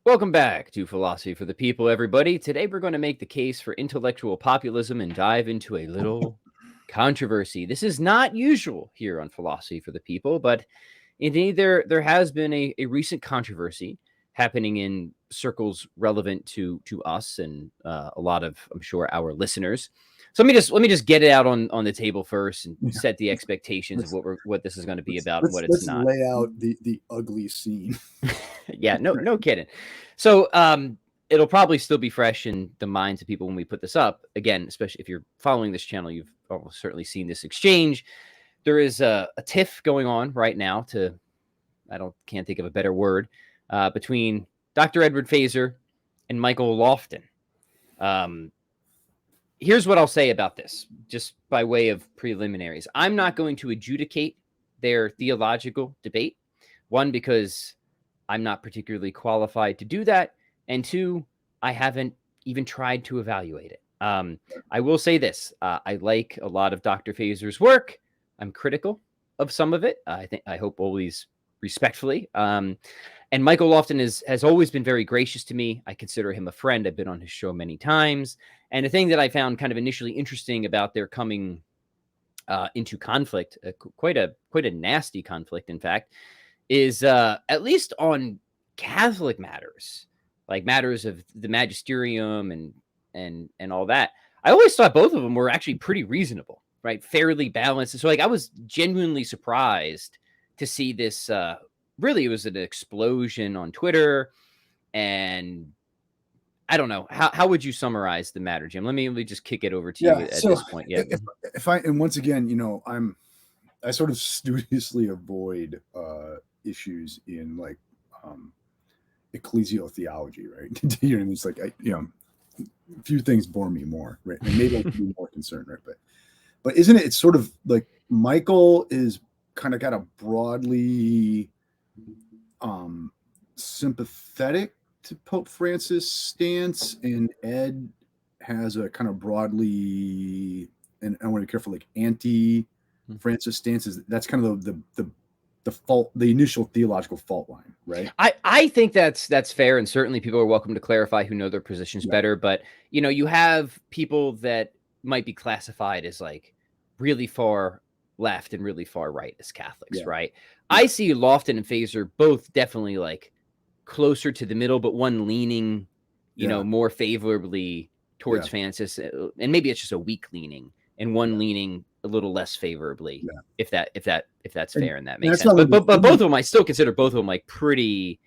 Welcome back to Philosophy for the People, everybody. Today we're going to make the case for intellectual populism and dive into a little controversy. This is not usual here on Philosophy for the People, but indeed there has been a recent controversy happening in circles relevant to us and a lot of, I'm sure, our listeners. So let me just get it out on the table first and Yeah. set the expectations of Let's what this is going to be let's about and let's what it's let's not. lay out the ugly scene. Yeah, no kidding. So it'll probably still be fresh in the minds of people when we put this up. Again, especially if you're following this channel, you've almost certainly seen this exchange. There is a tiff going on right now can't think of a better word, between Dr. Edward Feser and Michael Lofton. Um, Here's what I'll say about this, just by way of preliminaries. I'm not going to adjudicate their theological debate. One, because I'm not particularly qualified to do that. And two, I haven't even tried to evaluate it. I will say this: I like a lot of Dr. Feser's work. I'm critical of some of it. I hope always respectfully. And Michael Lofton has always been very gracious to me. I consider him a friend. I've been on his show many times. And the thing that I found kind of initially interesting about their coming into conflict, quite a nasty conflict, in fact, is at least on Catholic matters, like matters of the magisterium and all that. I always thought both of them were actually pretty reasonable, right? Fairly balanced. So like I was genuinely surprised to see this. Really, it was an explosion on Twitter, and I don't know how would you summarize the matter, Jim? Let me just kick it over to you Yeah. at So this point. Yeah. if I and once again, I sort of studiously avoid issues in like um, ecclesial theology, right? It's like a few things bore me more, right? And maybe I should be more concerned, right? But isn't it? It's sort of like Michael is kind of got a broadly sympathetic to Pope Francis stance, and Ed has a kind of broadly, and I want to be careful, like anti-Francis stances. That's kind of the fault, the initial theological fault line, right? I think that's fair, and certainly people are welcome to clarify who know their positions Yeah, better. But you have people that might be classified as like really far left and really far right as Catholics, yeah, right? yeah, I see Lofton and Faser both definitely like closer to the middle, but one leaning, yeah, more favorably yeah, towards Francis, and maybe it's just a weak leaning, and yeah, one leaning a little less favorably, yeah. if that's And, fair and that and makes that's sense. not But really, both of them, I still consider both of them like pretty,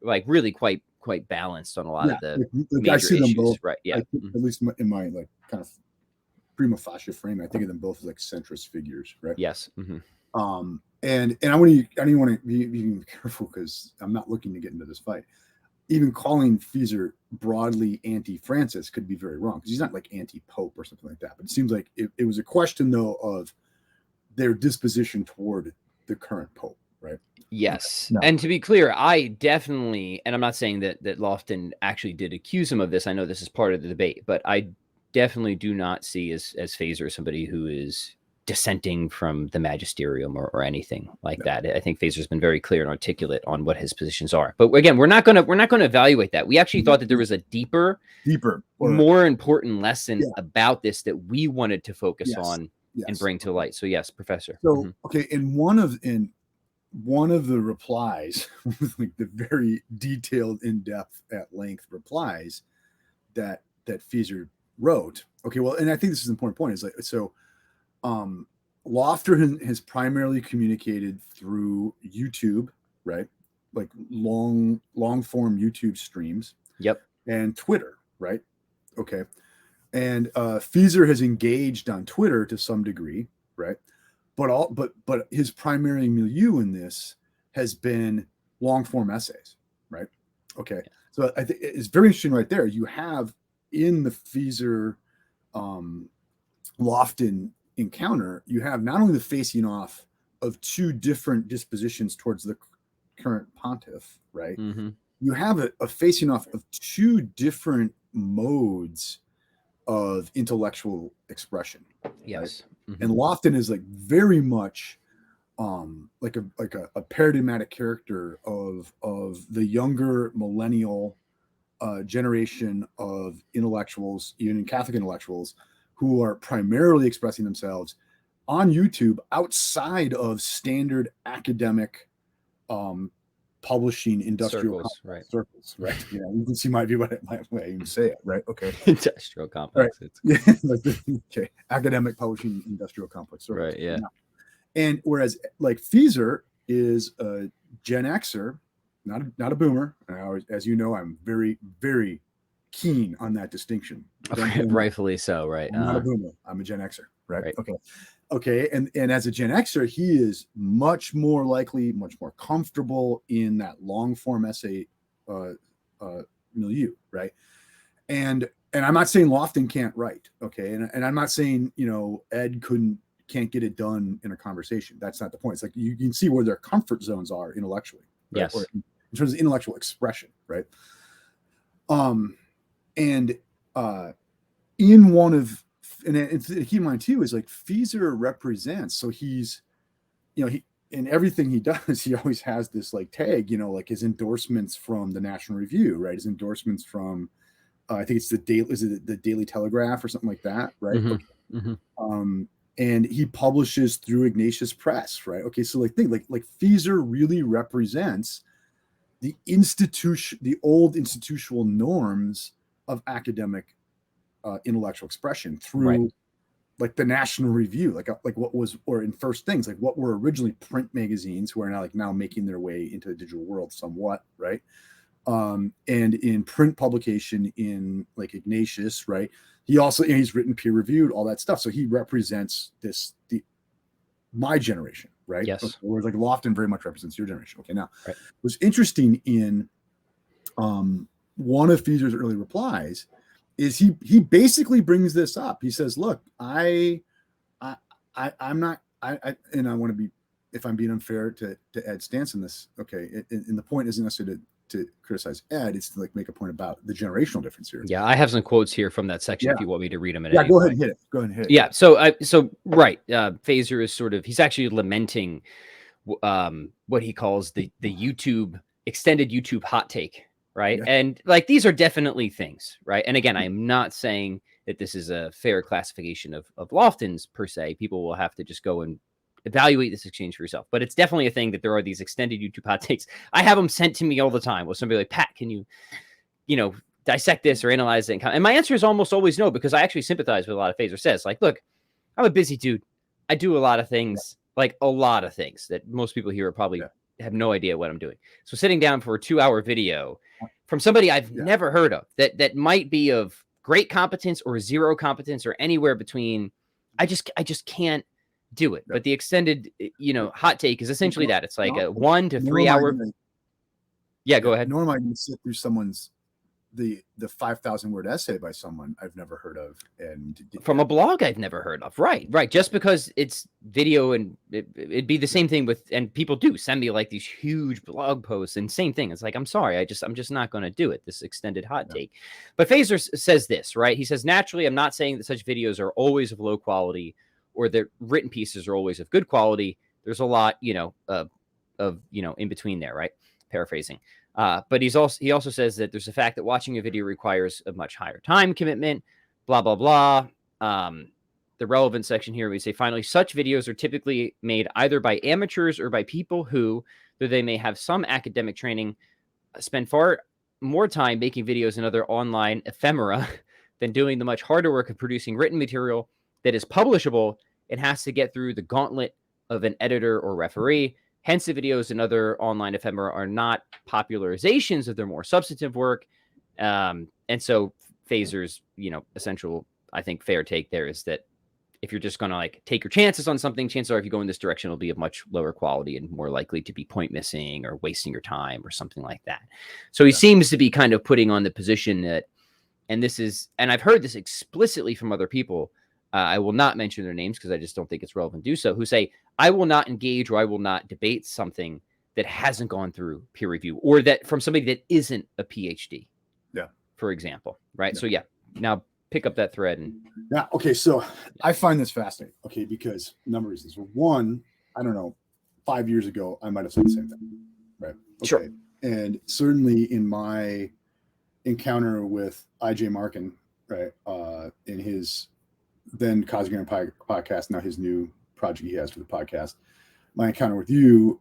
like really quite balanced on a lot yeah. of the Like I major see them issues, both. right? I Yeah. think, at least in my like kind of prima facie frame, I think of them both as like centrist figures, right? Yes. Mm-hmm. And I don't want to be careful because I'm not looking to get into this fight. Even calling Feser broadly anti-Francis could be very wrong because he's not like anti-Pope or something like that. But it seems like it was a question though of their disposition toward the current Pope, right? Yes. No. And to be clear, I definitely, and I'm not saying that Lofton actually did accuse him of this. I know this is part of the debate, but I definitely do not see as Faser somebody who is dissenting from the magisterium or anything like No. that. I think Faser's been very clear and articulate on what his positions are. But again, we're not gonna evaluate that. We actually thought that there was a Deeper or more important lesson yeah, about this that we wanted to focus yes, on and yes. bring to light. So yes, Professor. So okay, in one of the replies, like the very detailed, in depth, at length replies that Feser wrote. Okay, well, and I think this is an important point. Is like so. Um, Lofter has primarily communicated through YouTube, right? Like long form YouTube streams Yep. and Twitter, right? Okay, and Feser has engaged on Twitter to some degree, right? But his primary milieu in this has been long form essays, right? Okay, Yeah. so I think it's very interesting right there. You have in the Feser um, Lofton encounter, you have not only the facing off of two different dispositions towards the current pontiff, right? Mm-hmm. You have a facing off of two different modes of intellectual expression, right? Yes. Mm-hmm. And Lofton is like very much a paradigmatic character of the younger millennial generation of intellectuals, even Catholic intellectuals, who are primarily expressing themselves on YouTube outside of standard academic publishing industrial circles, right? Yeah, you can see my view, but my way I even say it, right? Okay, industrial complex, right? Yeah, okay, academic publishing industrial complex circles, right? Yeah. And whereas like Feser is a Gen Xer, not a boomer. As you know, I'm very, very keen on that distinction. Rightfully so, right? I'm not a boomer. I'm a Gen Xer, right? Okay. And as a Gen Xer, he is much more likely, much more comfortable in that long form essay milieu, right? And I'm not saying Lofton can't write, okay, and I'm not saying Ed can't get it done in a conversation. That's not the point. It's like you can see where their comfort zones are intellectually, right? Yes, or in terms of intellectual expression, right? And in one of, and keep in mind too, is like Feser represents. So he's, he in everything he does, he always has this like tag, like his endorsements from the National Review, right? His endorsements from, I think it's the Daily Telegraph or something like that, right? Mm-hmm. Okay. Mm-hmm. And he publishes through Ignatius Press, right? Okay, so like Feser really represents the old institutional norms of academic intellectual expression through like the National Review, like what was, or in First Things, like what were originally print magazines, who are now making their way into the digital world somewhat, right? And in print publication in like Ignatius, right? He also, he's written peer reviewed, all that stuff. So he represents my generation, right? Yes. Okay, whereas like Lofton very much represents your generation. Okay, now what's interesting in one of Feser's early replies is he basically brings this up. He says, "Look, I'm not, and I want to be, if I'm being unfair to Ed's stance in this, okay, and the point isn't necessarily to criticize Ed, it's to like make a point about the generational difference here." Yeah, I have some quotes here from that section if you want me to read them. Yeah, go ahead and hit it. Go ahead and hit it. Yeah, so right, Feser is he's actually lamenting what he calls the YouTube extended YouTube hot take, right? Yeah. And like these are definitely things, right? And again, I am not saying that this is a fair classification of Lofton's per se. People will have to just go and evaluate this exchange for yourself. But it's definitely a thing that there are these extended YouTube hot takes. I have them sent to me all the time with somebody like, Pat, can you dissect this or analyze it? And my answer is almost always no, because I actually sympathize with a lot of Feser says. Like, look, I'm a busy dude. I do a lot of things, like a lot of things that most people here are probably have no idea what I'm doing. So sitting down for a 2-hour video from somebody I've never heard of that might be of great competence or zero competence or anywhere between, I just can't do it. But the extended, hot take is essentially that. It's like a 1 to 3 hour. Yeah, go ahead. Nor am I going to sit through someone's the 5,000 word essay by someone I've never heard of, and from a blog I've never heard of. Right. Just because it's video, and it'd be the same thing with, and people do send me like these huge blog posts, and same thing. It's like, I'm sorry, I'm just not going to do it. This extended hot take. But Feser says this, right? He says, naturally, I'm not saying that such videos are always of low quality or that written pieces are always of good quality. There's a lot, of in between there, right? Paraphrasing. But he also says that there's the fact that watching a video requires a much higher time commitment, blah, blah, blah. The relevant section here, we say, finally, such videos are typically made either by amateurs or by people who, though they may have some academic training, spend far more time making videos and other online ephemera than doing the much harder work of producing written material that is publishable and has to get through the gauntlet of an editor or referee. Hence, the videos and other online ephemera are not popularizations of their more substantive work. And so Feser's, essential, I think, fair take there is that if you're just going to like take your chances on something, chances are if you go in this direction, it'll be of much lower quality and more likely to be point missing or wasting your time or something like that. So he seems to be kind of putting on the position that, and I've heard this explicitly from other people. I will not mention their names because I just don't think it's relevant to do so, who say, I will not engage or I will not debate something that hasn't gone through peer review or that from somebody that isn't a PhD. Yeah. For example. Right. Yeah. So now pick up that thread. And okay. So I find this fascinating. Okay. Because a number of reasons. One, I don't know. 5 years ago, I might have said the same thing, right? Okay. Sure. And certainly in my encounter with I.J. Markin, right, in his then Cosgrove podcast, now his new project he has for the podcast, my encounter with you,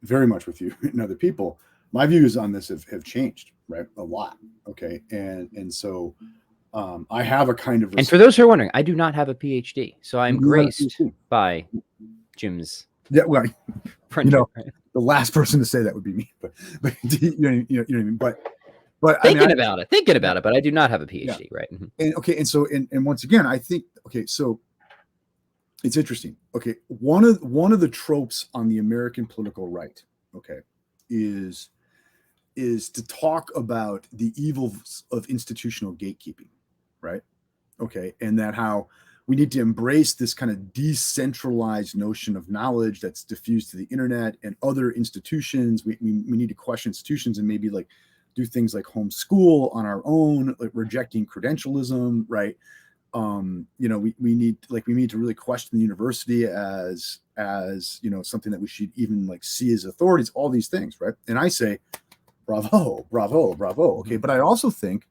very much with you and other people, my views on this have changed, right, a lot. Okay, and so I have a kind of and for those who are wondering, I do not have a PhD, so I'm graced by Jim's. Yeah, well, friend, you know, the last person to say that would be me, but you know what I mean. But thinking about it, but I do not have a PhD, yeah. right? And okay, and so and once again, I think so it's interesting. Okay, one of the tropes on the American political right, okay, is to talk about the evils of institutional gatekeeping, right? Okay, and that how we need to embrace this kind of decentralized notion of knowledge that's diffused to the internet and other institutions. We need to question institutions and maybe like do things like homeschool on our own, like rejecting credentialism, right? We need to really question the university as something that we should even like see as authorities, all these things, right? And I say, bravo. Okay, but I also think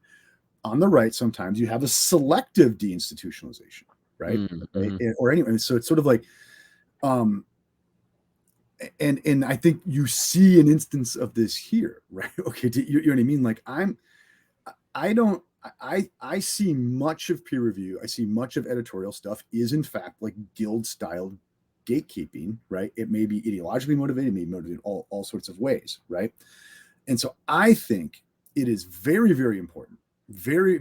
on the right, sometimes you have a selective deinstitutionalization, right? Mm-hmm. Or anyway, so it's sort of like, and I think you see an instance of this here, right? Okay, you know what I mean? Like I see much of peer review. I see much of editorial stuff is in fact like guild-style gatekeeping, right? It may be ideologically motivated, it may be motivated all sorts of ways, right? And so I think it is very, very important, very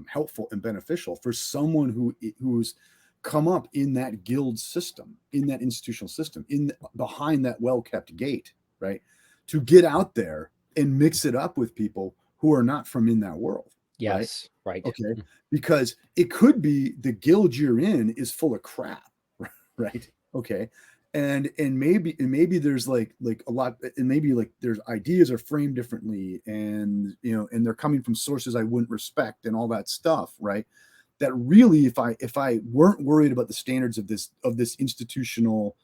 helpful and beneficial for someone who's come up in that guild system, in that institutional system, behind that well-kept gate, right? To get out there and mix it up with people who are not from in that world. Yes, right. Okay, because it could be the guild you're in is full of crap, right? Okay, and maybe there's like a lot, and maybe like there's ideas are framed differently, and and they're coming from sources I wouldn't respect, and all that stuff, right? That really, if I weren't worried about the standards of this institutional,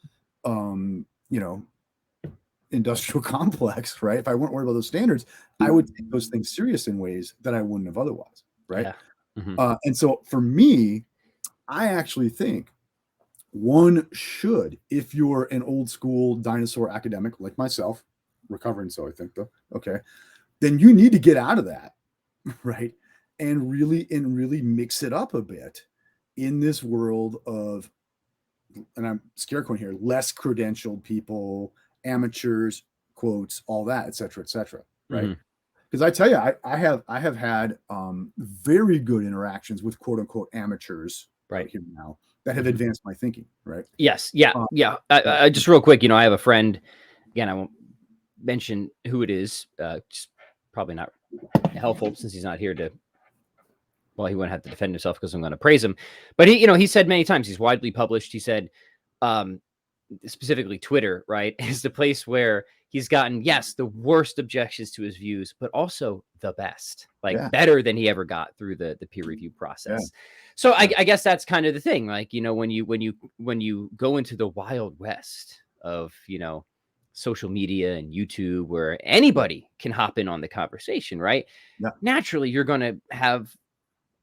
industrial complex, right? If I weren't worried about those standards, I would take those things serious in ways that I wouldn't have otherwise, right? Yeah. Mm-hmm. And so for me, I actually think one should, if you're an old school dinosaur academic like myself, recovering so I think though, okay, then you need to get out of that, right? And really mix it up a bit in this world of, and I'm scare quoting here, less credentialed people, amateurs, quotes, all that, et cetera, right? Because I tell you, I have had very good interactions with quote unquote amateurs right here now that have advanced my thinking, right? Yes, yeah. I just real quick, I have a friend. Again, I won't mention who it is. Just probably not helpful since he's not here to. Well, he wouldn't have to defend himself because I'm going to praise him. But he said many times, he's widely published. He said, specifically Twitter, right, is the place where he's gotten, yes, the worst objections to his views, but also the best, better than he ever got through the peer review process. Yeah. So I guess that's kind of the thing. Like, when you go into the wild west of, social media and YouTube where anybody can hop in on the conversation, right? Yeah. Naturally, you're going to have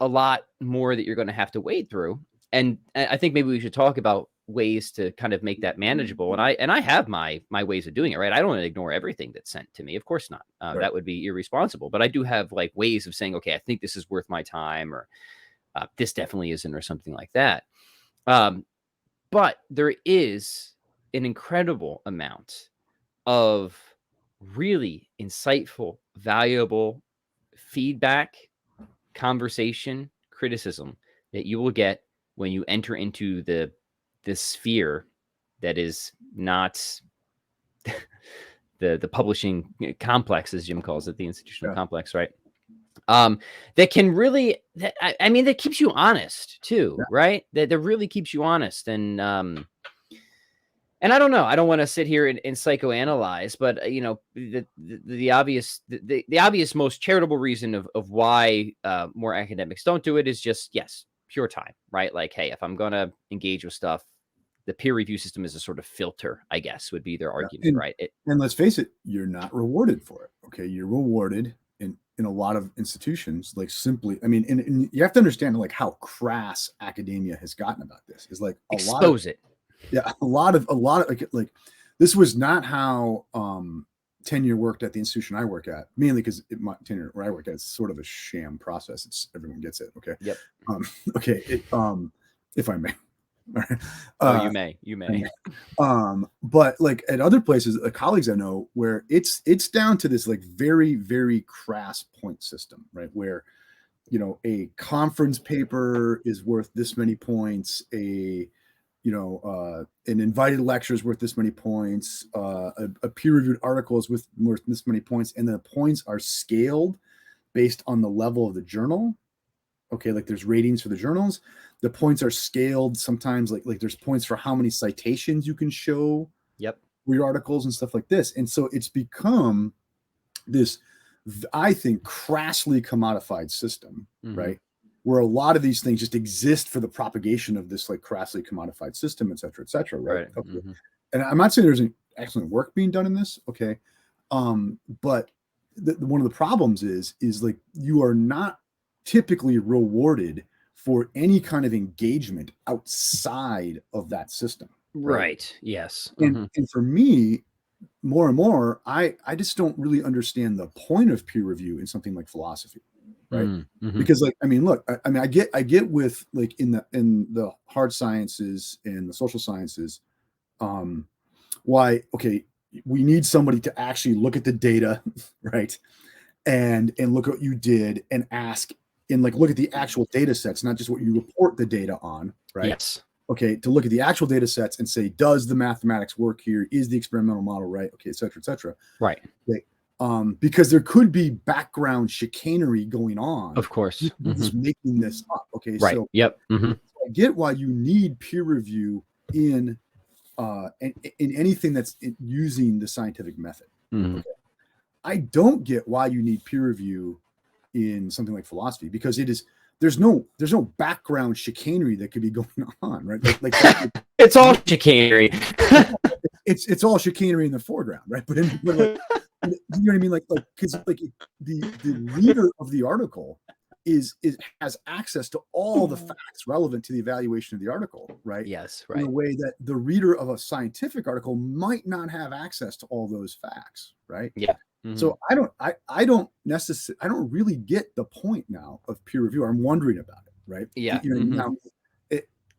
a lot more that you're going to have to wade through. And I think maybe we should talk about ways to kind of make that manageable. And I have my ways of doing it, right? I don't ignore everything that's sent to me. Of course not. Right. That would be irresponsible, but I do have like ways of saying, okay, I think this is worth my time, or this definitely isn't, or something like that. But there is an incredible amount of really insightful, valuable feedback, conversation, criticism that you will get when you enter into this sphere that is not the publishing complex, as Jim calls it, the institutional complex, right? That can really, that keeps you honest too, right? That really keeps you honest. And I don't know, I don't want to sit here and psychoanalyze, but the obvious most charitable reason of why more academics don't do it is just, yes, pure time, right? Like, hey, if I'm going to engage with stuff, the peer review system is a sort of filter, I guess, would be their argument, and, right? and let's face it, you're not rewarded for it. Okay, you're rewarded in a lot of institutions, like simply, I mean, and you have to understand like how crass academia has gotten about this. Is like expose it. Yeah, a lot of like this was not how tenure worked at the institution I work at, mainly because my tenure where I work at is sort of a sham process. It's everyone gets it. Okay. Yep. Okay. If I may. Oh, you may. But like at other places, colleagues I know, where it's down to this like very, very crass point system, right? Where, you know, a conference paper is worth this many points, an invited lecture is worth this many points, a peer-reviewed article is worth this many points, and the points are scaled based on the level of the journal. Okay, like there's ratings for the journals. The points are scaled sometimes, like there's points for how many citations you can show. Yep. For your articles and stuff like this. And so it's become this, I think, crassly commodified system, right? Where a lot of these things just exist for the propagation of this like crassly commodified system, et cetera, right? Okay. And I'm not saying there's an excellent work being done in this, okay? But one of the problems is like you are not typically rewarded for any kind of engagement outside of that system. Right. Yes. And for me, more and more, I just don't really understand the point of peer review in something like philosophy, right? Because like, I mean, look, I get with like in the hard sciences and the social sciences, why, okay, we need somebody to actually look at the data, right? And look at what you did and ask and like look at the actual data sets, not just what you report the data on, right? Yes. Okay, to look at the actual data sets and say, does the mathematics work here? Is the experimental model right? Okay, et cetera, et cetera. Right. Okay. Because there could be background chicanery going on. Of course. Just making this up. Okay. Right. So yep. I get why you need peer review in anything that's using the scientific method. Okay. I don't get why you need peer review in something like philosophy, because there's no background chicanery that could be going on, right? Like it's all chicanery. it's all chicanery in the foreground, right? But like, you know what I mean? Like because like the reader of the article has access to all the facts relevant to the evaluation of the article, right? Yes, right. In a way that the reader of a scientific article might not have access to all those facts, right? Yeah. So I don't really get the point now of peer review. I'm wondering about it, right? Yeah. Now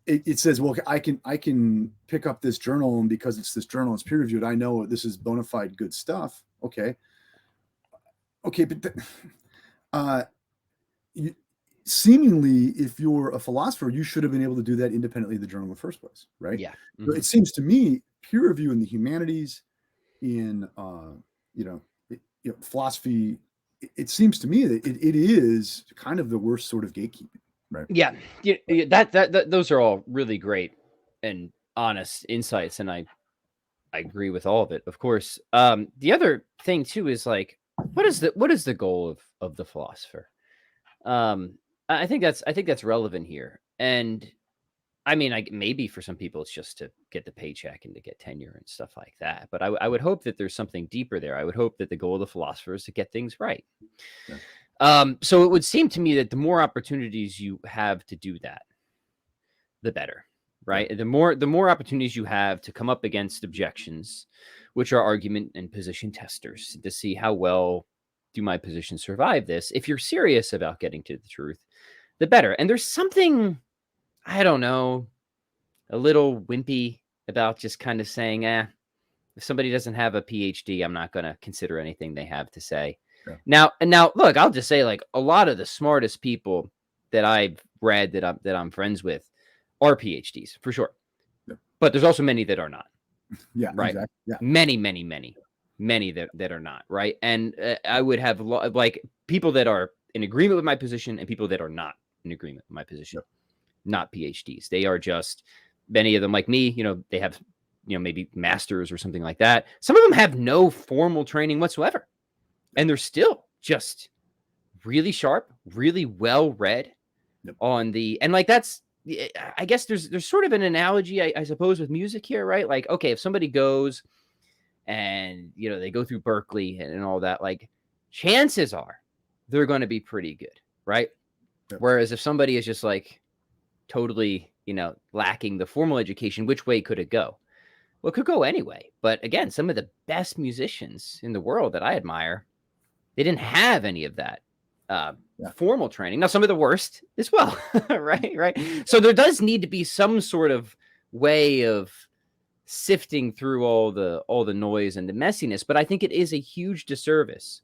it says, well, I can pick up this journal, and because it's this journal, it's peer reviewed, I know this is bona fide good stuff. Okay, but seemingly, if you're a philosopher, you should have been able to do that independently of the journal in the first place, right? Yeah. So it seems to me peer review in the humanities, in philosophy, it seems to me that it is kind of the worst sort of gatekeeping, right? Yeah, that those are all really great and honest insights, and I agree with all of it. Of course, the other thing too is like, what is the goal of the philosopher? I think that's relevant here, and I mean, maybe for some people it's just to get the paycheck and to get tenure and stuff like that. But I would hope that there's something deeper there. I would hope that the goal of the philosopher is to get things right. Yeah. So it would seem to me that the more opportunities you have to do that, the better, right? Yeah. The more opportunities you have to come up against objections, which are argument and position testers, to see how well do my positions survive this. If you're serious about getting to the truth, the better. And there's something, I don't know, a little wimpy about just kind of saying, if somebody doesn't have a PhD, I'm not going to consider anything they have to say. Yeah. Now, look, I'll just say, like, a lot of the smartest people that I've read that I'm friends with are PhDs for sure. Yeah. But there's also many that are not. Yeah. Right. Exactly. Yeah. Many that are not. Right. And I would have like people that are in agreement with my position and people that are not in agreement with my position. Yeah. Not PhDs. They are just, many of them like me, they have, maybe masters or something like that. Some of them have no formal training whatsoever. And they're still just really sharp, really well read. Yep. And like, that's I guess there's sort of an analogy, I suppose, with music here, right? Like, okay, if somebody goes and, you know, they go through Berkeley and all that, like, chances are they're going to be pretty good, right? Yep. Whereas if somebody is just like totally, you know, lacking the formal education, which way could it go? Well, it could go anyway. But again, some of the best musicians in the world that I admire, they didn't have any of that formal training. Now, some of the worst as well, right? So there does need to be some sort of way of sifting through all the noise and the messiness. But I think it is a huge disservice,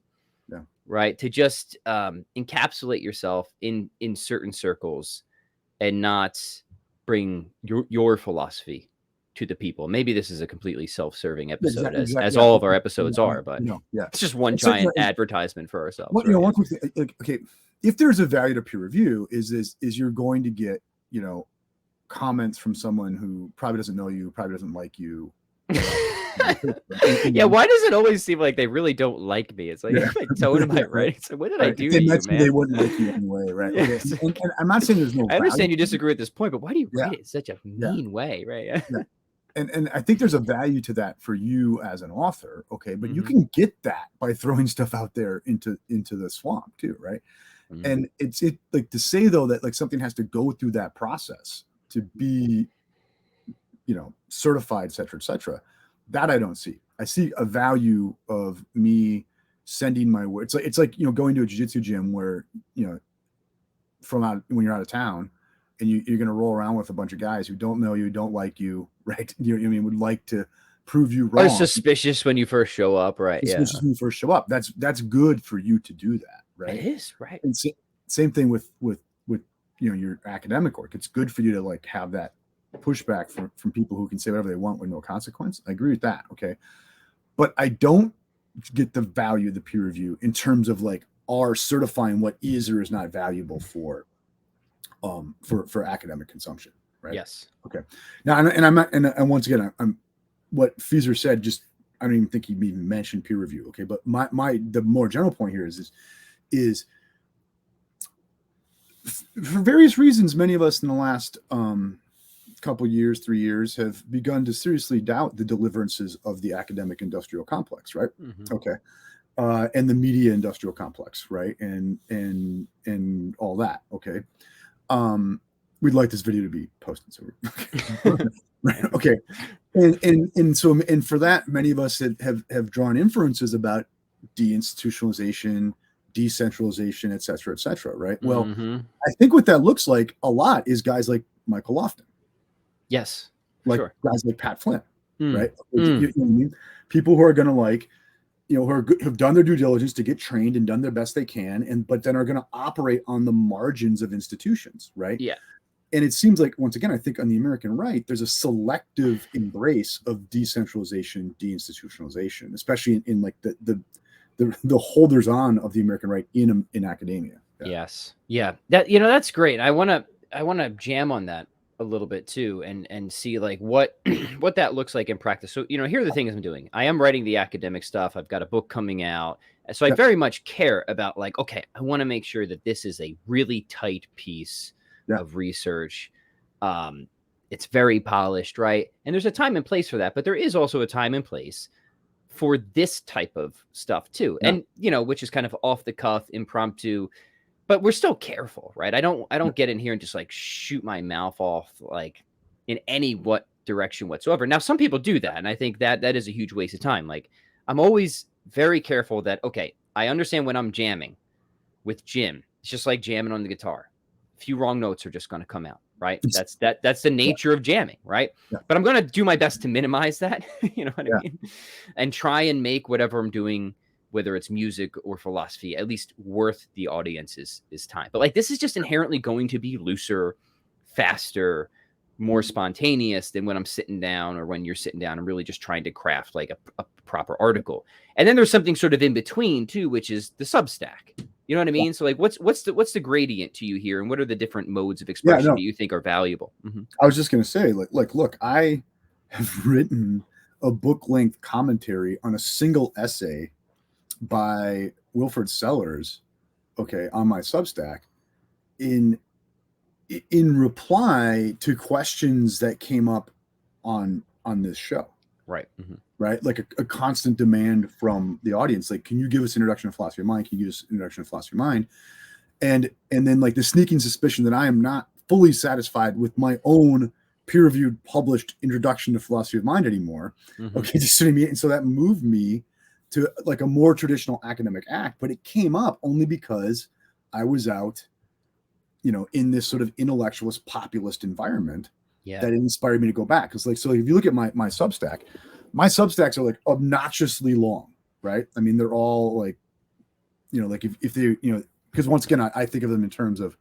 right, to just encapsulate yourself in certain circles and not bring your philosophy to the people. Maybe this is a completely self-serving episode, as all of our episodes are, but it's just one giant advertisement for ourselves. Well, one quick thing, okay, if there's a value to peer review, is you're going to get, you know, comments from someone who probably doesn't know you, probably doesn't like you. Yeah, why does it always seem like they really don't like me? It's like, my tone of my writing. So what did I do to you, man? They wouldn't like you anyway, right? Okay. And I'm not saying there's no. I understand you disagree at this point, but why do you write it in such a mean way, right? And I think there's a value to that for you as an author, okay? But you can get that by throwing stuff out there into the swamp too, right? And it's like to say though that like something has to go through that process to be, you know, certified, et cetera, that I don't see. I see a value of me sending my work. It's like, you know, going to a jiu-jitsu gym where, you know, when you're out of town and you're going to roll around with a bunch of guys who don't know you, don't like you, right? You know what I mean? Would like to prove you wrong. Or suspicious when you first show up, right? Suspicious when you first show up. That's good for you to do that, right? It is, right? And same thing with you know, your academic work. It's good for you to like have that pushback from people who can say whatever they want with no consequence. I agree with that. Okay. But I don't get the value of the peer review in terms of like our certifying what is or is not valuable for academic consumption. Right. Yes. Okay. Now, and I'm not, and once again, I'm what Feser said, just, I don't even think he even mentioned peer review. Okay. But the more general point here is for various reasons, many of us in the last couple years, 3 years, have begun to seriously doubt the deliverances of the academic industrial complex, right? Okay. And the media industrial complex, right? And all that. Okay. We'd like this video to be posted. So right. Okay. And for that, many of us have drawn inferences about deinstitutionalization, decentralization, et cetera, right? Well, I think what that looks like a lot is guys like Michael Lofton. Yes. Like guys like Pat Flynn, right? You know what I mean? People who are going to like, you know, who have done their due diligence to get trained and done their best they can, but then are going to operate on the margins of institutions, right? Yeah. And it seems like, once again, I think on the American right, there's a selective embrace of decentralization, deinstitutionalization, especially in like the holders on of the American right in academia. Yes. Yeah. That, you know, that's great. I want to jam on that a little bit too, and see like what that looks like in practice. So, you know, here are the things I'm doing. I am writing the academic stuff. I've got a book coming out. So I very much care about like, okay, I want to make sure that this is a really tight piece of research. It's very polished, right? And there's a time and place for that, but there is also a time and place for this type of stuff too. And, you know, which is kind of off the cuff, impromptu, but we're still careful, right? I don't get in here and just like shoot my mouth off like in any direction whatsoever. Now, some people do that, and I think that is a huge waste of time. Like, I'm always very careful that, okay, I understand when I'm jamming with Jim, it's just like jamming on the guitar. A few wrong notes are just going to come out, right? That's the nature of jamming, right? But I'm going to do my best to minimize that, you know what I mean? And try and make whatever I'm doing, whether it's music or philosophy, at least worth the audience's time. But like, this is just inherently going to be looser, faster, more spontaneous than when I'm sitting down or when you're sitting down and really just trying to craft like a proper article. And then there's something sort of in between too, which is the Substack. You know what I mean? So like, what's the gradient to you here, and what are the different modes of expression that you think are valuable? I was just going to say, like, look, I have written a book-length commentary on a single essay by Wilfred Sellers, okay, on my Substack, in in reply to questions that came up on this show. Right. Mm-hmm. Right. Like a constant demand from the audience. Like, can you give us introduction to philosophy of mind? Can you give us introduction to philosophy of mind? And then like the sneaking suspicion that I am not fully satisfied with my own peer-reviewed published introduction to philosophy of mind anymore. Mm-hmm. Okay. Just so and so that moved me to like a more traditional academic act, but it came up only because I was out, in this sort of intellectualist populist environment that inspired me to go back. Because so if you look at my Substack, my Substacks are like obnoxiously long, right? I mean, they're all like, like if they, because once again, I think of them in terms of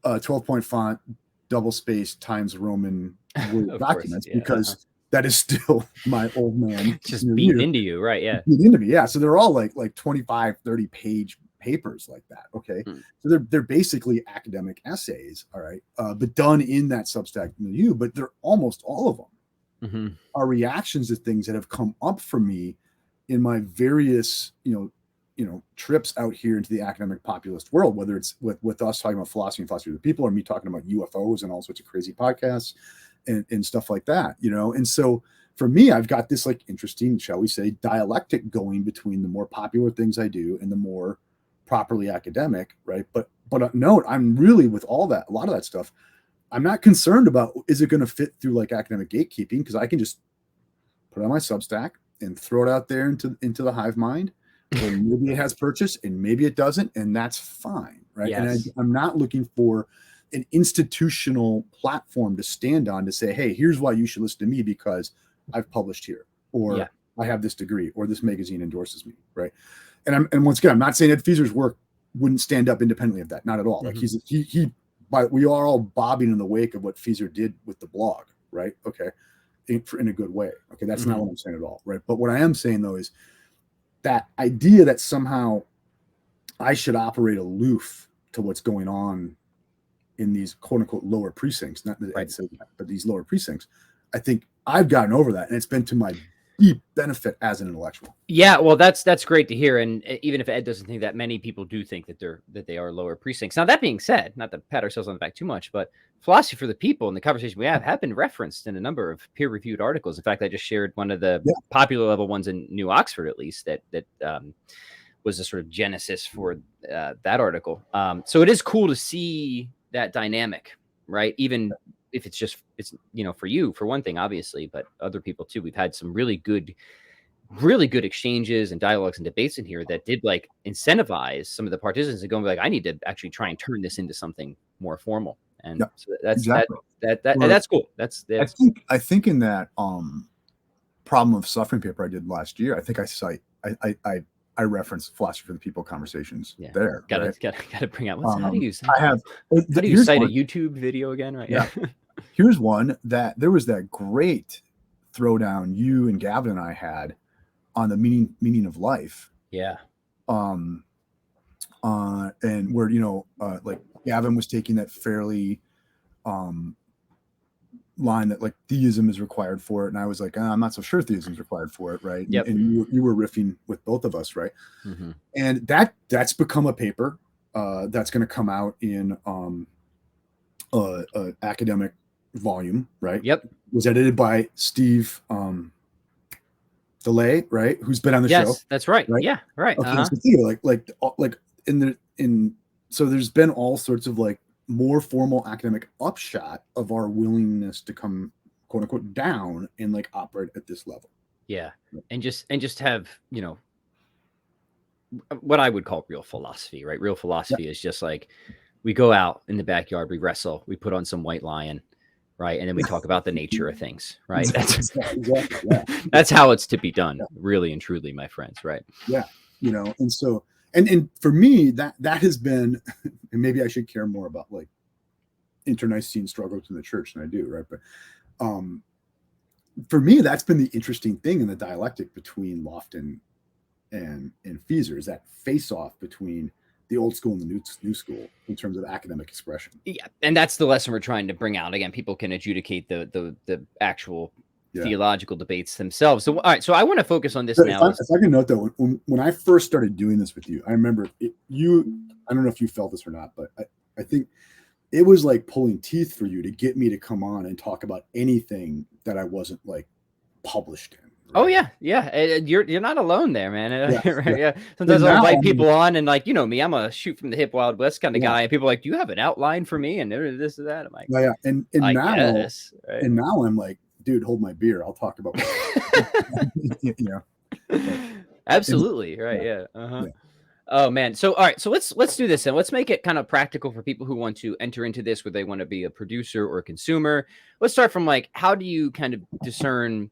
12-point font, double space times Roman Word documents, because that is still my old man. Just beating into you, right? Yeah. Beating into me. Yeah. So they're all like 25, 30 page papers like that. Okay. So they're basically academic essays. All right. But done in that Substack milieu, but they're almost all of them are reactions to things that have come up for me in my various, trips out here into the academic populist world, whether it's with us talking about philosophy and philosophy of the people, or me talking about UFOs and all sorts of crazy podcasts and stuff like that, And so for me, I've got this like interesting, shall we say, dialectic going between the more popular things I do and the more properly academic, right? But note, I'm really with a lot of that stuff, I'm not concerned about, is it going to fit through like academic gatekeeping? Because I can just put it on my Substack and throw it out there into the hive mind. Or maybe it has purchase and maybe it doesn't, and that's fine, right? Yes. And I'm not looking for an institutional platform to stand on to say, hey, here's why you should listen to me because I've published here, or I have this degree, or this magazine endorses me, right? And once again, I'm not saying Ed Feser's work wouldn't stand up independently of that, not at all. Like we are all bobbing in the wake of what Feser did with the blog, right? Okay, in a good way. Okay, that's not what I'm saying at all, right? But what I am saying though is that idea that somehow I should operate aloof to what's going on in these quote unquote lower precincts, not that I'd say that, but these lower precincts, I think I've gotten over that. And it's been to my deep benefit as an intellectual. Yeah. Well, that's great to hear. And even if Ed doesn't think that, many people do think that they are lower precincts. Now, that being said, not to pat ourselves on the back too much, but philosophy for the people and the conversation we have been referenced in a number of peer-reviewed articles. In fact, I just shared one of the popular level ones in New Oxford, at least, that was a sort of genesis for that article. So it is cool to see that dynamic, right? Even if it's for you, for one thing, obviously, but other people too. We've had some really good exchanges and dialogues and debates in here that did like incentivize some of the participants to go and be like, I need to actually try and turn this into something more formal. And so that's exactly. That's cool. That's I think in that problem of suffering paper I did last year, I think I reference philosophy for the people conversations there. Gotta bring out how do you cite a YouTube video again, right? Yeah. Here's one that there was that great throwdown you and Gavin and I had on the meaning of life. Yeah. And where like Gavin was taking that fairly line that like theism is required for it, and I was like, I'm not so sure theism is required for it, right? Yep. And you were riffing with both of us, right? And that's become a paper that's going to come out in academic volume, right? Yep. It was edited by Steve DeLay, right? Who's been on the show. Yes, that's right. Yeah, right. Okay, so like so there's been all sorts of like more formal academic upshot of our willingness to come quote unquote down and like operate at this level. Yeah. And just have, what I would call real philosophy, right? Real philosophy is just like, we go out in the backyard, we wrestle, we put on some White Lion, right? And then we talk about the nature of things, right? That's how it's to be done, really and truly, my friends, right? Yeah. And so, and for me, that has been, and maybe I should care more about like internecine struggles in the church than I do, right? But for me, that's been the interesting thing in the dialectic between Lofton and Feser, is that face-off between the old school and the new school in terms of academic expression. Yeah, and that's the lesson we're trying to bring out. Again, people can adjudicate the actual theological debates themselves. So, all right, so I want to focus on this now. If I can note though, when I first started doing this with you, I remember I don't know if you felt this or not, but I think it was like pulling teeth for you to get me to come on and talk about anything that I wasn't like published in. Oh Right? yeah. You're not alone there, man. Yeah, Right, yeah. yeah. Sometimes I'll now, invite people on, and like, you know me, I'm a shoot from the hip Wild West kind of yeah, guy, and people are like, "Do you have an outline for me?" And this or that. I'm like, yeah. And I now, guess, right? and now I'm like, dude, hold my beer. I'll talk about you know. Absolutely, right? Yeah, Yeah. Uh-huh. yeah, Oh man. So all right, so let's do this and let's make it kind of practical for people who want to enter into this, whether they want to be a producer or a consumer. Let's start from like, how do you kind of discern,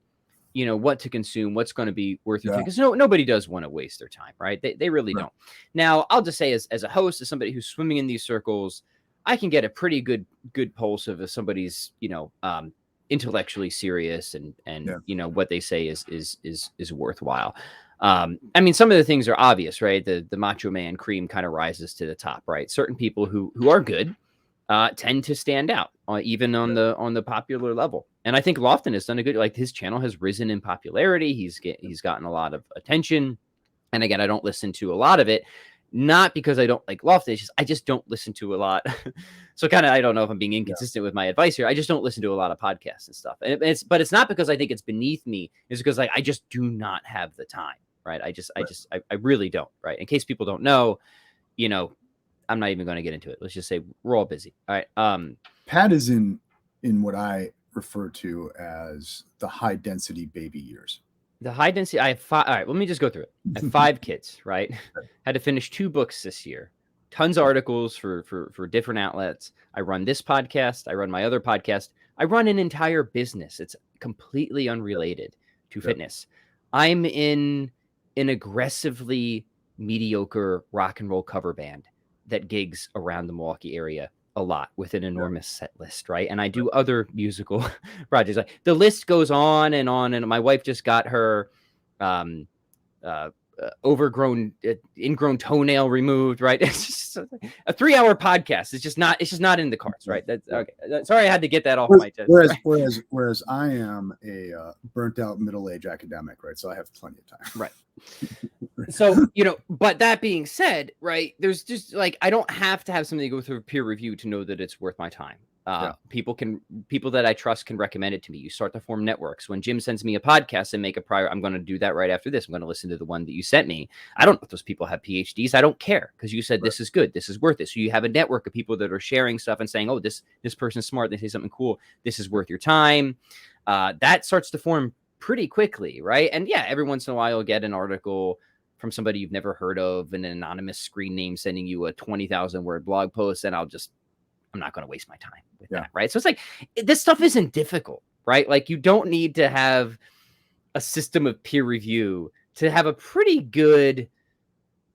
you know, what to consume, what's going to be worth your time? yeah. Because nobody does want to waste their time, right? They really Right. don't. Now, I'll just say as a host, as somebody who's swimming in these circles, I can get a pretty good pulse of if somebody's, you know, intellectually serious and Yeah. you know what they say is worthwhile. I mean, some of the things are obvious, right? The macho man cream kind of rises to the top, right? Certain people who are good tend to stand out, even on the popular level. And I think Lofton has done a good, like his channel has risen in popularity. He's gotten a lot of attention. And again, I don't listen to a lot of it, not because I don't like Lofton. It's just I just don't listen to a lot. So kind of, I don't know if I'm being inconsistent with my advice here. I just don't listen to a lot of podcasts and stuff. And but it's not because I think it's beneath me. It's because like I just do not have the time, right? I really don't, right? In case people don't know, you know, I'm not even going to get into it. Let's just say we're all busy. All right. Pat is in what I refer to as the high density baby years. The high density, I have five. All right, let me just go through it. I have 5 kids, right? Had to finish 2 books this year. Tons of articles for different outlets. I run this podcast. I run my other podcast. I run an entire business. It's completely unrelated to fitness. I'm in an aggressively mediocre rock and roll cover band that gigs around the Milwaukee area a lot with an enormous set list, right? And I do other musical projects. Like the list goes on, and my wife just got her overgrown, ingrown toenail removed, right? It's just a 3-hour podcast. It's just not in the cards, right? That's okay. Sorry, I had to get that off my chest. Whereas I am a burnt out middle-aged academic, right? So I have plenty of time. Right. So, you know, but that being said, right, there's just like, I don't have to have something go through peer review to know that it's worth my time. People that I trust can recommend it to me. You start to form networks. When Jim sends me a podcast and make a prior, I'm going to do that right after this. I'm going to listen to the one that you sent me. I don't know if those people have PhDs. I don't care because you said this is good. This is worth it. So you have a network of people that are sharing stuff and saying, oh, this person's smart. They say something cool. This is worth your time. That starts to form pretty quickly, right? And yeah, every once in a while you'll get an article from somebody you've never heard of, and an anonymous screen name sending you a 20,000 word blog post, and I'm not going to waste my time with that, right? So it's like, this stuff isn't difficult, right? Like you don't need to have a system of peer review to have a pretty good,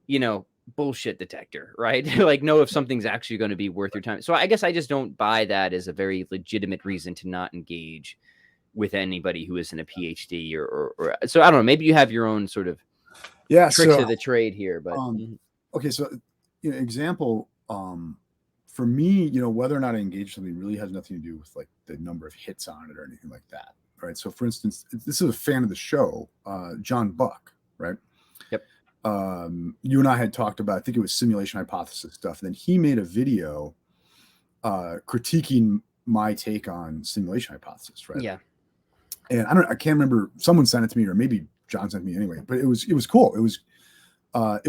you know, bullshit detector, right? Like know if something's actually going to be worth your time. So I guess I just don't buy that as a very legitimate reason to not engage with anybody who isn't a PhD or so I don't know. Maybe you have your own sort of tricks of the trade here, but okay. So, you know, example, for me, you know, whether or not I engage something really has nothing to do with like the number of hits on it or anything like that, right? So, for instance, this is a fan of the show, John Buck, right? Yep. You and I had talked about, I think it was simulation hypothesis stuff. And then he made a video critiquing my take on simulation hypothesis, right? Yeah. And I can't remember, someone sent it to me, or maybe John sent me anyway, but it was cool. It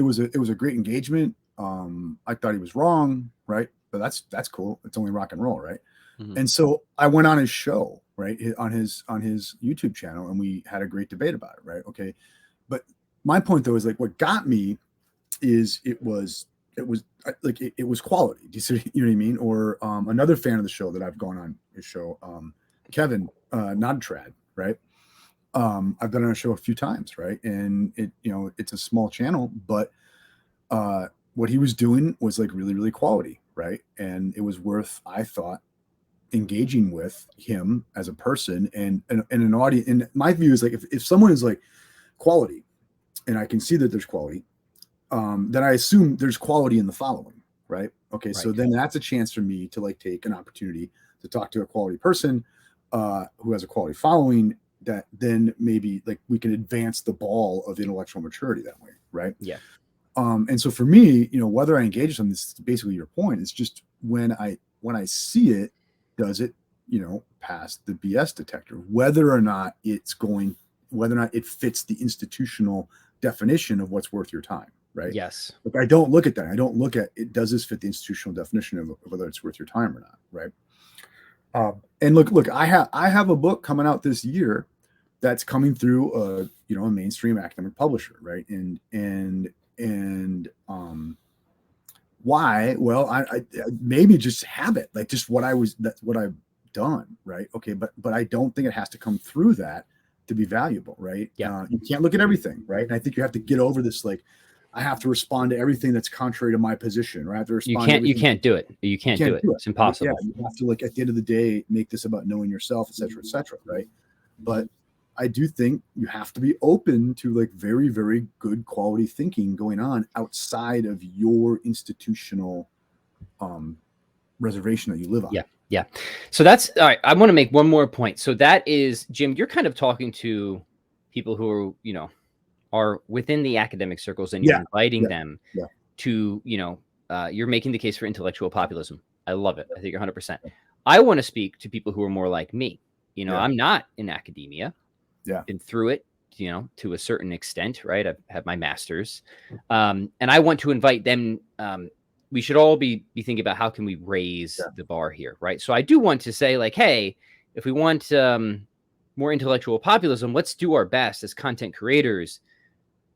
was a great engagement. I thought he was wrong, right? But that's cool. It's only rock and roll, right? Mm-hmm. And so I went on his show, right, on his YouTube channel, and we had a great debate about it, right? Okay, but my point though is like what got me is it was quality. Do you see, you know what I mean? Or another fan of the show that I've gone on his show, Kevin Nodtrad, right? I've been on a show a few times, right? And it's a small channel, but what he was doing was like really, really quality, right? And it was worth, I thought, engaging with him as a person and an audience. And my view is like, if someone is like quality, and I can see that there's quality, then I assume there's quality in the following, right? Okay, right. So then that's a chance for me to like take an opportunity to talk to a quality person who has a quality following, that then maybe like we can advance the ball of intellectual maturity that way, right? Yeah. And so for me, whether I engage in something, this is basically your point. It's just when I when I see it, does it, pass the BS detector, whether or not it fits the institutional definition of what's worth your time, right? Yes. But I don't look at that. I don't look at it. Does this fit the institutional definition of whether it's worth your time or not, right? And look, I have a book coming out this year that's coming through a mainstream academic publisher, right? And why? Well, I maybe just habit, like just that's what I've done, right? Okay, but I don't think it has to come through that to be valuable, right? Yeah. You can't look at everything, right? And I think you have to get over this, like, I have to respond to everything that's contrary to my position, or I have to respond. You can't do it. You can't do it. It's impossible. Yeah, you have to, like, at the end of the day, make this about knowing yourself, et cetera, right? But I do think you have to be open to, like, very, very good quality thinking going on outside of your institutional reservation that you live on. Yeah. So that's all right. I want to make one more point. So that is, Jim, you're kind of talking to people who are, are within the academic circles, and you're inviting them to, you're making the case for intellectual populism. I love it. I think you're 100%. I want to speak to people who are more like me. I'm not in academia. Been through it, to a certain extent, right? I've had my master's. And I want to invite them. We should all be thinking about how can we raise the bar here, right? So I do want to say, like, hey, if we want more intellectual populism, let's do our best as content creators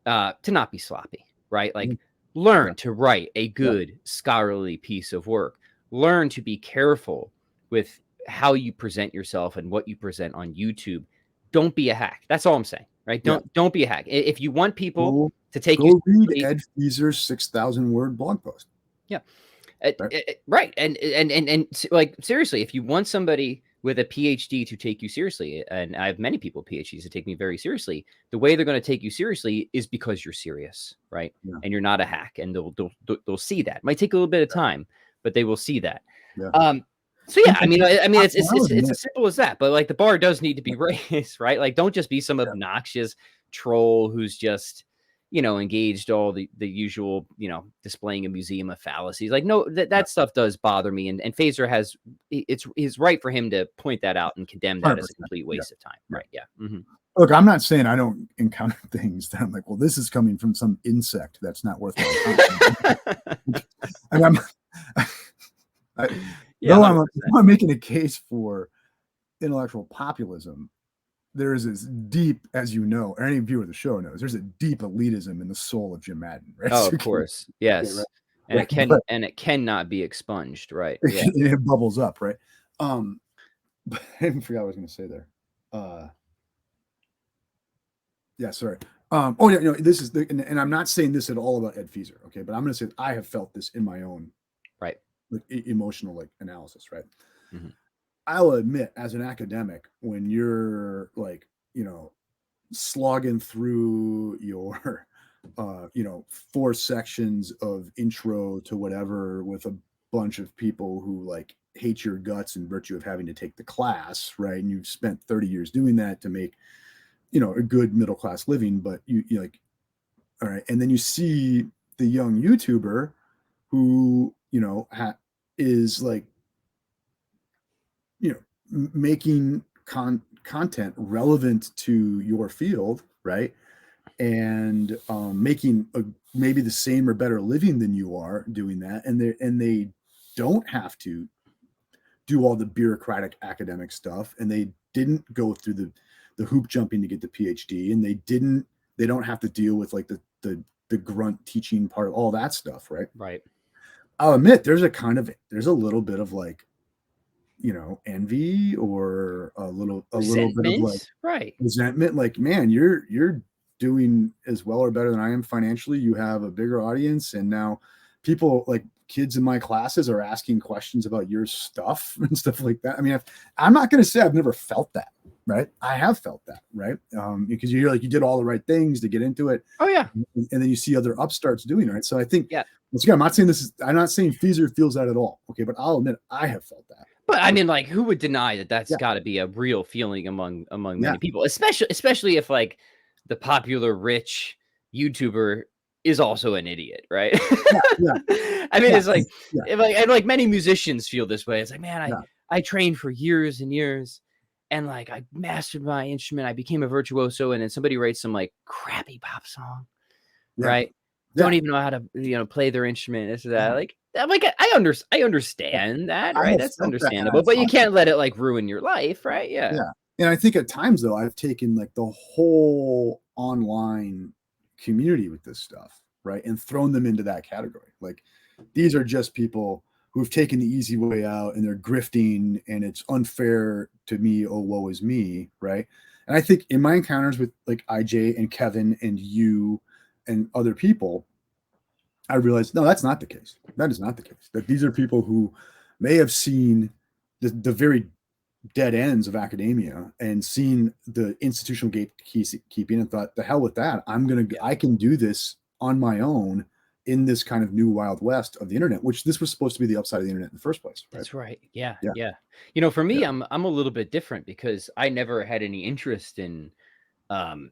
to not be sloppy, right? Like, learn to write a good scholarly piece of work. Learn to be careful with how you present yourself and what you present on YouTube. Don't be a hack. That's all I'm saying, right? Don't be a hack. If you want people to take you seriously, read Ed Feser's 6,000 word blog post. Yeah. Right. And like, seriously, if you want somebody with a PhD to take you seriously, and I have many people with PhDs to take me very seriously, the way they're going to take you seriously is because you're serious, right? And you're not a hack, and they'll see that. It might take a little bit of time, but they will see that. So yeah, I mean, it's as simple as that. But, like, the bar does need to be raised, right? Like, don't just be some obnoxious troll who's just, engaged all the usual, displaying a museum of fallacies. Like, no, that stuff does bother me. And Feser it's right for him to point that out and condemn that as a complete waste of time. Right. Yeah. Mm-hmm. Look, I'm not saying I don't encounter things that I'm like, well, this is coming from some insect that's not worth my time. And I'm making a case for intellectual populism. There is this deep, as you know, or any viewer of the show knows, there's a deep elitism in the soul of Jim Madden, right? Oh, of course. Yes. And it cannot be expunged, right? Yeah. It bubbles up, right? But I forgot what I was going to say there. Sorry. This is and I'm not saying this at all about Ed Feser, okay? But I'm going to say I have felt this in my own emotional analysis, right? Mm-hmm. I'll admit, as an academic, when you're slogging through your 4 sections of intro to whatever with a bunch of people who hate your guts in virtue of having to take the class, right? And you've spent 30 years doing that to make a good middle class living, but you all right, and then you see the young YouTuber who is making content relevant to your field, right? And making maybe the same or better living than you are doing that, and they don't have to do all the bureaucratic academic stuff, and they didn't go through the hoop jumping to get the PhD, and they don't have to deal with the grunt teaching part of all that stuff, right? Right. I'll admit there's a little bit of envy or a little bit of resentment. Like, man, you're doing as well or better than I am financially. You have a bigger audience, and now people kids in my classes are asking questions about your stuff and stuff like that. I mean, I'm not going to say I've never felt that, right? I have felt that, right? Because you're you did all the right things to get into it. Oh yeah. And then you see other upstarts doing it, right? So I think, once again, I'm not saying Feser feels that at all. Okay. But I'll admit I have felt that. But I mean, who would deny that that's got to be a real feeling among many people, especially if the popular rich YouTuber is also an idiot, right? Yeah. I mean, Yeah. it's like, Yeah. and like many musicians feel this way. It's like, man, Yeah. I trained for years and years, and like I mastered my instrument, I became a virtuoso, and then somebody writes some like crappy pop song, Yeah. right? Yeah. Don't even know how to play their instrument. This or that. Yeah. Like, I understand that, I right? have That's felt that, and I understandable, but you thought that. can't let it like ruin your life, right? Yeah. Yeah. And I think at times though, I've taken like the whole online community with this stuff, right? And thrown them into that category. Like these are just people who've taken the easy way out and they're grifting and it's unfair to me. Oh, woe is me. Right. And I think in my encounters with like IJ and Kevin and you and other people, I realized, no, that's not the case. That is not the case. That these are people who may have seen the very dead ends of academia and seen the institutional gatekeeping and thought, the hell with that. I can do this on my own in this kind of new wild west of the internet, which this was supposed to be the upside of the internet in the first place. Right? That's right. Yeah. Yeah. Yeah. You know, for me, Yeah. I'm a little bit different because I never had any interest in um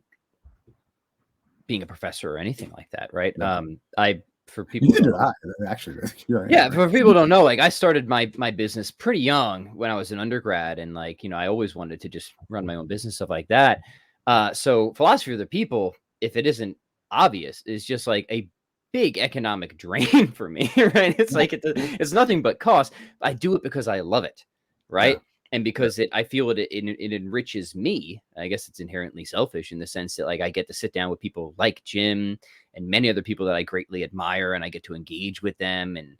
being a professor or anything like that, right? Yeah. For people who Neither don't did know, I, actually. Yeah, yeah, for people who don't know, like I started my business pretty young when I was an undergrad, and like I always wanted to just run my own business, stuff like that. So philosophy of the people, if it isn't obvious, is just like a big economic drain for me, right? It's like it's nothing but cost. I do it because I love it, Yeah. right? And because I feel it enriches me. I guess it's inherently selfish in the sense that like I get to sit down with people like Jim and many other people that I greatly admire, and I get to engage with them and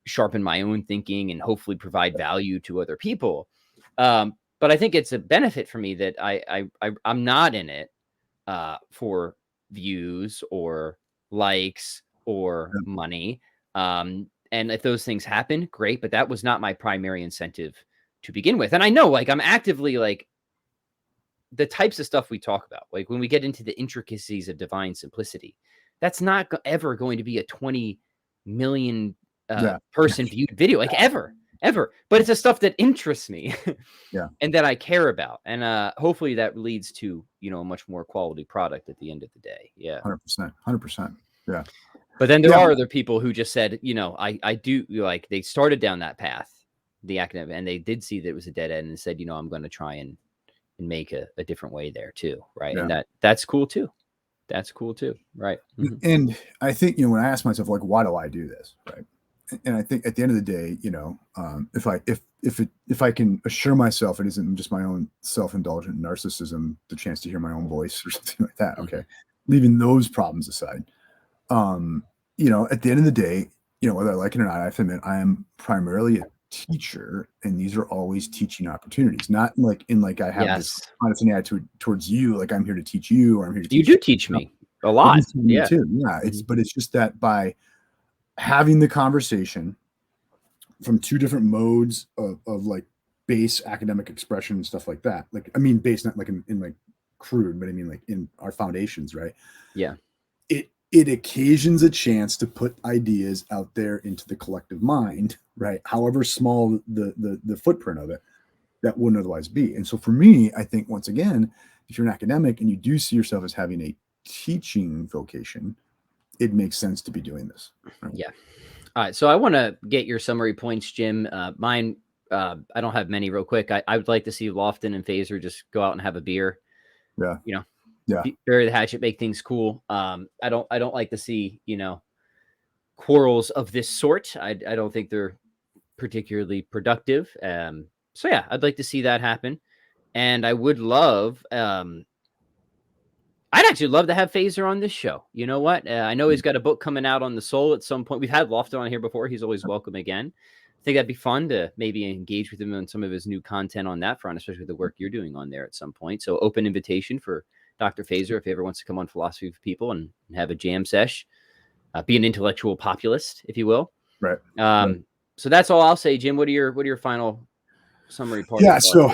sharpen my own thinking and hopefully provide value to other people. But I think it's a benefit for me that I'm not in it for views or likes or money. And if those things happen, great. But that was not my primary incentive to begin with. And I know, like, I'm actively like the types of stuff we talk about, like when we get into the intricacies of divine simplicity, that's not ever going to be a 20 million Yeah. person viewed video, like ever. But it's the stuff that interests me Yeah. and that I care about. And hopefully that leads to, a much more quality product at the end of the day. Yeah. 100%. 100%. Yeah. But then there are other people who just said, I do, like, they started down that path, the academic, and they did see that it was a dead end and said, I'm going to try and make a different way there too. Right. Yeah. And that's cool too. That's cool too. Right. Mm-hmm. And I think, when I ask myself, like, why do I do this? Right. And I think at the end of the day, if I can assure myself it isn't just my own self-indulgent narcissism, the chance to hear my own voice or something like that. Okay. Leaving those problems aside. At the end of the day, whether I like it or not, I have to admit I am primarily a teacher, and these are always teaching opportunities, not like I have this kind of attitude towards you, like I'm here to teach you, or I'm here to teach you. Do teach me a lot. Me too. Yeah. But it's just that by having the conversation from two different modes of like base academic expression and stuff like that. Like, I mean, base, not like in like crude, but I mean like in our foundations, right? Yeah. It occasions a chance to put ideas out there into the collective mind, right? However small the footprint of it, that wouldn't otherwise be. And so for me, I think once again, if you're an academic and you do see yourself as having a teaching vocation, it makes sense to be doing this. Right? Yeah. All right. So I want to get your summary points, Jim. Mine, I don't have many real quick. I would like to see Lofton and Feser just go out and have a beer. Yeah. Yeah. Bury the hatchet, make things cool. I don't like to see, quarrels of this sort. I don't think they're particularly productive. So yeah, I'd like to see that happen. And I would love, I'd actually love to have Feser on this show. You know what? I know he's got a book coming out on the soul at some point. We've had Lofton on here before. He's always welcome again. I think that'd be fun to maybe engage with him on some of his new content on that front, especially with the work you're doing on there at some point. So open invitation for Dr. Feser if he ever wants to come on Philosophy of People and have a jam sesh, be an intellectual populist, if you will. Right. So that's all I'll say, Jim. What are your final summary parts? Yeah. So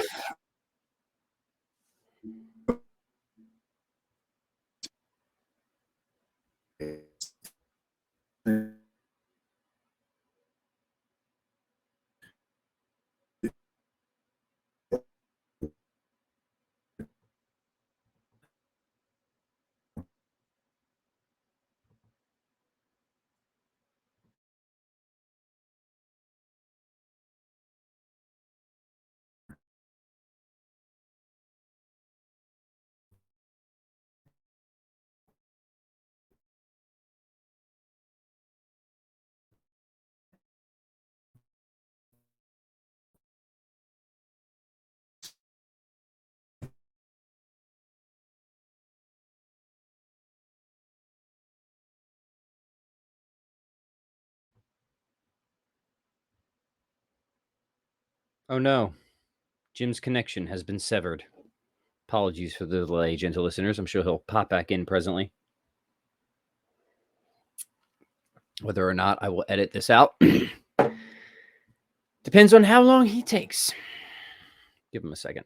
Oh no, Jim's connection has been severed. Apologies for the delay, gentle listeners. I'm sure he'll pop back in presently. Whether or not I will edit this out depends on how long he takes. Give him a second.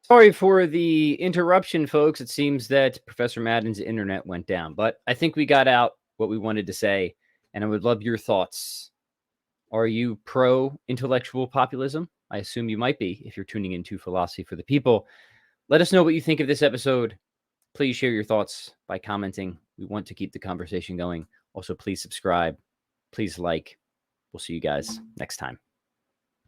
Sorry for the interruption, folks. It seems that Professor Madden's internet went down, but I think we got out what we wanted to say, and I would love your thoughts. Are you pro-intellectual populism? I assume you might be if you're tuning into Philosophy for the People. Let us know what you think of this episode. Please share your thoughts by commenting. We want to keep the conversation going. Also, please subscribe. Please like. We'll see you guys next time.